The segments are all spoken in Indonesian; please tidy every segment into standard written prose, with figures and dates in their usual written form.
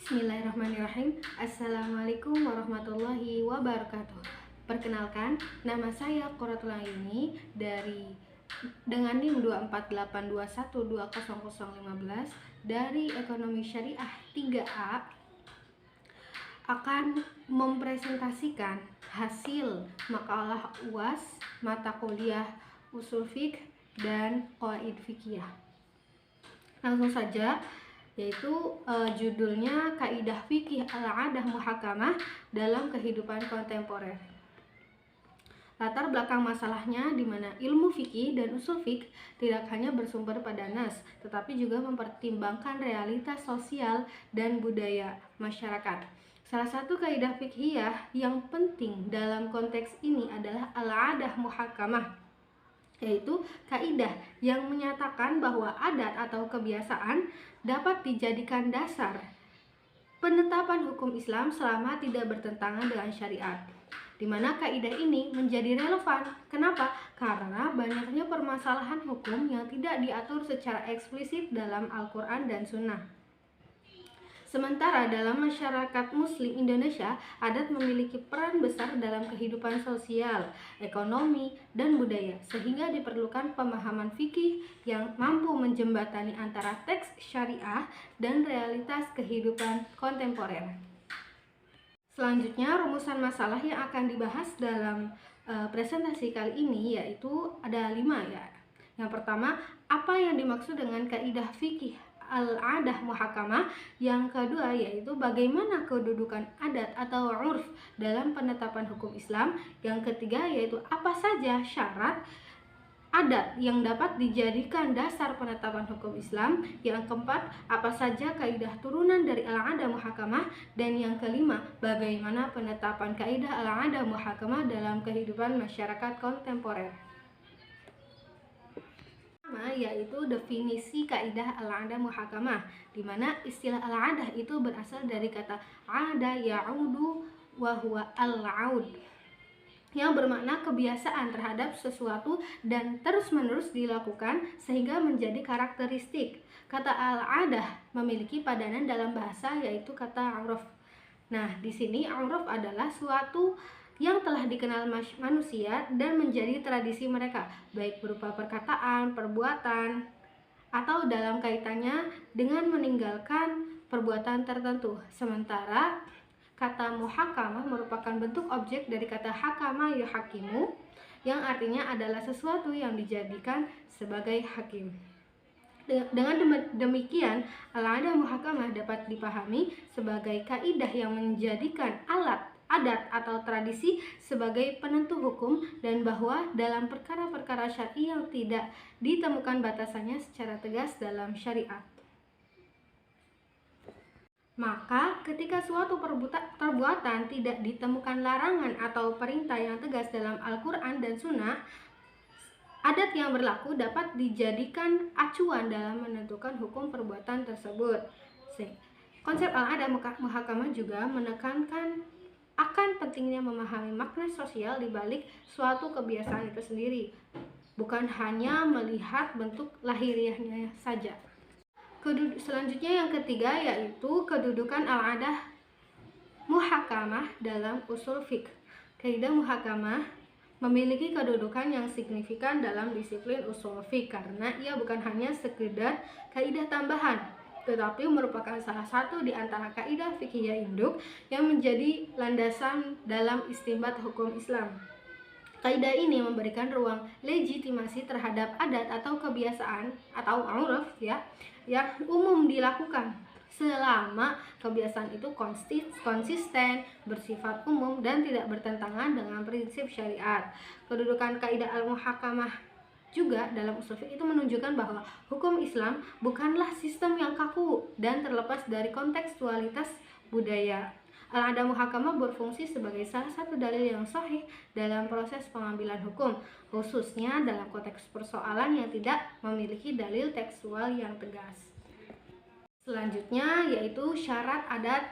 Bismillahirrahmanirrahim. Assalamualaikum warahmatullahi wabarakatuh. Perkenalkan, nama saya Quratul Aini dengan NIM 24881200015 dari Ekonomi Syariah 3A akan mempresentasikan hasil makalah UAS mata kuliah Ushul Fiqh dan Qawaid Fiqhiyah. Langsung saja, yaitu judulnya Kaidah Fikih Al-'Adah Muhakamah dalam Kehidupan Kontemporer. Latar belakang masalahnya di mana ilmu fikih dan usul fikih tidak hanya bersumber pada nas, tetapi juga mempertimbangkan realitas sosial dan budaya masyarakat. Salah satu kaidah fikhiyah yang penting dalam konteks ini adalah al-'adah muhakamah, yaitu kaidah yang menyatakan bahwa adat atau kebiasaan dapat dijadikan dasar penetapan hukum Islam selama tidak bertentangan dengan syariat. Di mana kaidah ini menjadi relevan. Kenapa? Karena banyaknya permasalahan hukum yang tidak diatur secara eksplisit dalam Al-Quran dan Sunnah. Sementara dalam masyarakat Muslim Indonesia, adat memiliki peran besar dalam kehidupan sosial, ekonomi, dan budaya, sehingga diperlukan pemahaman fikih yang mampu menjembatani antara teks syariah dan realitas kehidupan kontemporer. Selanjutnya, rumusan masalah yang akan dibahas dalam presentasi kali ini yaitu ada 5 ya. Yang pertama, apa yang dimaksud dengan kaidah fikih al-'adah muhakamah. Yang kedua yaitu bagaimana kedudukan adat atau 'urf dalam penetapan hukum Islam. Yang ketiga yaitu apa saja syarat adat yang dapat dijadikan dasar penetapan hukum Islam. Yang keempat, apa saja kaidah turunan dari al-'adah muhakamah. Dan yang kelima, bagaimana penetapan kaidah al-'adah muhakamah dalam kehidupan masyarakat kontemporer. Yaitu definisi kaidah al-'adah muhakamah, di mana istilah al-'adah itu berasal dari kata 'ada ya'udu wa huwa al-'aud, yang bermakna kebiasaan terhadap sesuatu dan terus-menerus dilakukan sehingga menjadi karakteristik. Kata al-'adah memiliki padanan dalam bahasa yaitu kata 'urf. Nah, di sini 'urf adalah suatu yang telah dikenal manusia dan menjadi tradisi mereka, baik berupa perkataan, perbuatan, atau dalam kaitannya dengan meninggalkan perbuatan tertentu. Sementara kata muhakamah merupakan bentuk objek dari kata hakama yuhakimu, yang artinya adalah sesuatu yang dijadikan sebagai hakim. Dengan demikian, al-'adah muhakamah dapat dipahami sebagai kaidah yang menjadikan adat atau tradisi sebagai penentu hukum, dan bahwa dalam perkara-perkara syar'i yang tidak ditemukan batasannya secara tegas dalam syariat, maka ketika suatu perbuatan tidak ditemukan larangan atau perintah yang tegas dalam Al-Quran dan Sunnah, adat yang berlaku dapat dijadikan acuan dalam menentukan hukum perbuatan tersebut. Konsep al-'adah muhakamah juga menekankan akan pentingnya memahami makna sosial di balik suatu kebiasaan itu sendiri, bukan hanya melihat bentuk lahiriahnya saja. Selanjutnya yang ketiga yaitu kedudukan al-'adah muhakamah dalam usul fiqh. Kaidah muhakamah memiliki kedudukan yang signifikan dalam disiplin usul fiqh karena ia bukan hanya sekedar kaidah tambahan, tetapi merupakan salah satu di antara kaidah fikhiyah induk yang menjadi landasan dalam istinbat hukum Islam. Kaidah ini memberikan ruang legitimasi terhadap adat atau kebiasaan atau 'urf yang umum dilakukan selama kebiasaan itu konsisten, bersifat umum, dan tidak bertentangan dengan prinsip syariat. Kedudukan kaidah al-muhakamah juga dalam usul fiqh itu menunjukkan bahwa hukum Islam bukanlah sistem yang kaku dan terlepas dari kontekstualitas budaya. Al-'adah muhakamah berfungsi sebagai salah satu dalil yang sahih dalam proses pengambilan hukum, khususnya dalam konteks persoalan yang tidak memiliki dalil tekstual yang tegas. Selanjutnya yaitu syarat adat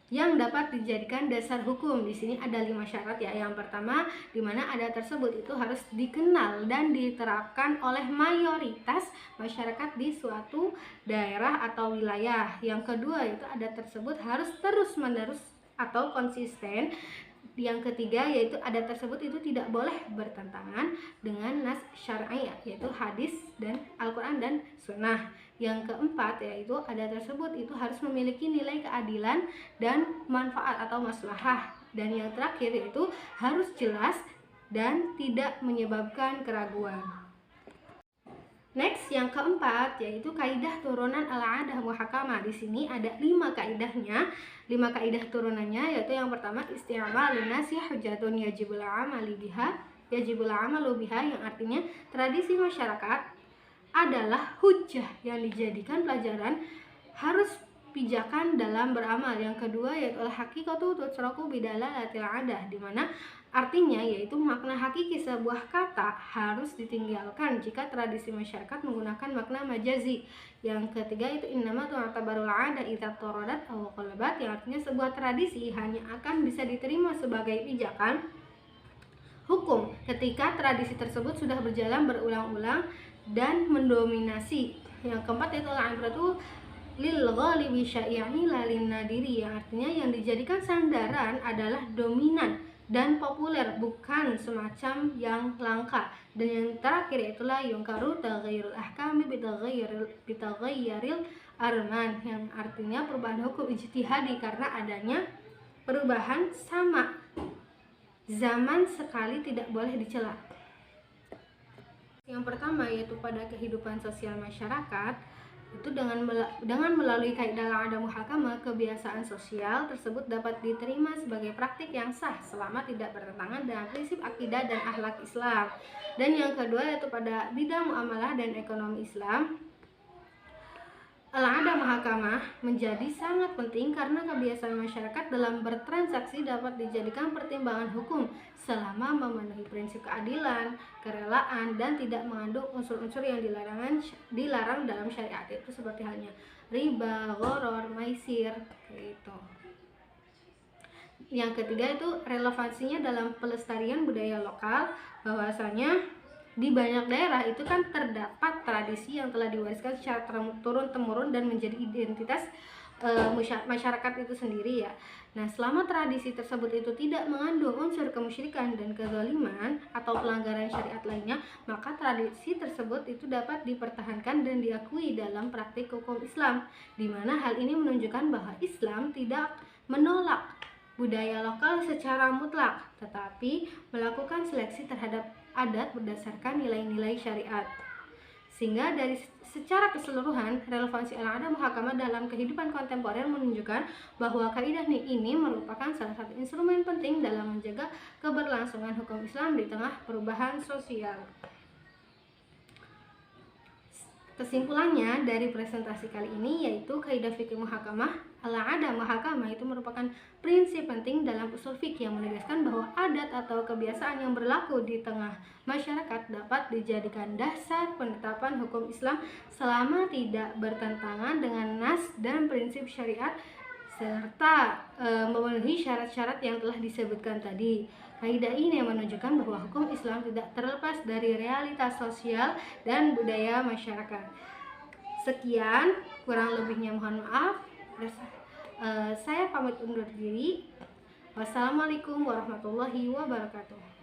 yang dapat dijadikan dasar hukum. Di sini ada 5 syarat ya. Yang pertama, di mana adat tersebut itu harus dikenal dan diterapkan oleh mayoritas masyarakat di suatu daerah atau wilayah. Yang kedua, yaitu adat tersebut harus terus-menerus atau konsisten. Yang ketiga, yaitu adat tersebut itu tidak boleh bertentangan dengan nas syar'i, yaitu hadis dan Al-Quran dan Sunnah. Yang keempat, yaitu adat tersebut itu harus memiliki nilai keadilan dan manfaat atau maslahah. Dan yang terakhir, yaitu harus jelas dan tidak menyebabkan keraguan. Next, yang keempat, yaitu kaidah turunan al-'adah muhakamah. Di sini ada 5 kaidahnya. 5 kaidah turunannya, yaitu yang pertama, isti'malun nasi hujjatun yajibul amalu biha, yang artinya tradisi masyarakat adalah hujjah yang dijadikan pelajaran, harus pijakan dalam beramal. Yang kedua, yaitu al-haqiqatu tutraku bidalalatil 'adah, di mana artinya yaitu makna hakiki sebuah kata harus ditinggalkan jika tradisi masyarakat menggunakan makna majazi. Yang ketiga, itu innama tu'tabarul 'adah idza taradat aw qalabat, yang artinya sebuah tradisi hanya akan bisa diterima sebagai pijakan hukum ketika tradisi tersebut sudah berjalan berulang-ulang dan mendominasi. Yang keempat, yaitu al-'ibratu lil ghalibi syai'i la lin nadiri, yang artinya yang dijadikan sandaran adalah dominan dan populer, bukan semacam yang langka. Dan yang terakhir, yaitu la yungkaru taghayyurul ahkami bitaghayyuril arman, yang artinya perubahan hukum ijtihadi karena adanya perubahan sama zaman sekali tidak boleh dicela. Yang pertama, yaitu pada kehidupan sosial masyarakat itu dengan melalui kaidah al-'adah muhakamah, kebiasaan sosial tersebut dapat diterima sebagai praktik yang sah selama tidak bertentangan dengan prinsip akidah dan akhlak Islam. Dan yang kedua, yaitu pada bidang muamalah dan ekonomi Islam, al-'adah muhakamah menjadi sangat penting karena kebiasaan masyarakat dalam bertransaksi dapat dijadikan pertimbangan hukum selama memenuhi prinsip keadilan, kerelaan, dan tidak mengandung unsur-unsur yang dilarang dalam syariat, itu seperti halnya riba, gharar, maisir, gitu. Yang ketiga, itu relevansinya dalam pelestarian budaya lokal, bahwasanya di banyak daerah itu kan terdapat tradisi yang telah diwariskan secara turun-temurun dan menjadi identitas masyarakat itu sendiri ya. Nah, selama tradisi tersebut itu tidak mengandung unsur kemusyrikan dan kezaliman atau pelanggaran syariat lainnya, maka tradisi tersebut itu dapat dipertahankan dan diakui dalam praktik hukum Islam, di mana hal ini menunjukkan bahwa Islam tidak menolak budaya lokal secara mutlak, tetapi melakukan seleksi terhadap adat berdasarkan nilai-nilai syariat. Sehingga dari secara keseluruhan, relevansi al-'adah muhakamah dalam kehidupan kontemporer menunjukkan bahwa kaidah ini merupakan salah satu instrumen penting dalam menjaga keberlangsungan hukum Islam di tengah perubahan sosial. Kesimpulannya dari presentasi kali ini, yaitu kaidah fikih muhakamah, al-'adah muhakamah itu merupakan prinsip penting dalam usul fikih yang menegaskan bahwa adat atau kebiasaan yang berlaku di tengah masyarakat dapat dijadikan dasar penetapan hukum Islam selama tidak bertentangan dengan nas dan prinsip syariat serta memenuhi syarat-syarat yang telah disebutkan tadi. Kaidah ini menunjukkan bahwa hukum Islam tidak terlepas dari realitas sosial dan budaya masyarakat. Sekian, kurang lebihnya mohon maaf. Saya pamit undur diri. Wassalamualaikum warahmatullahi wabarakatuh.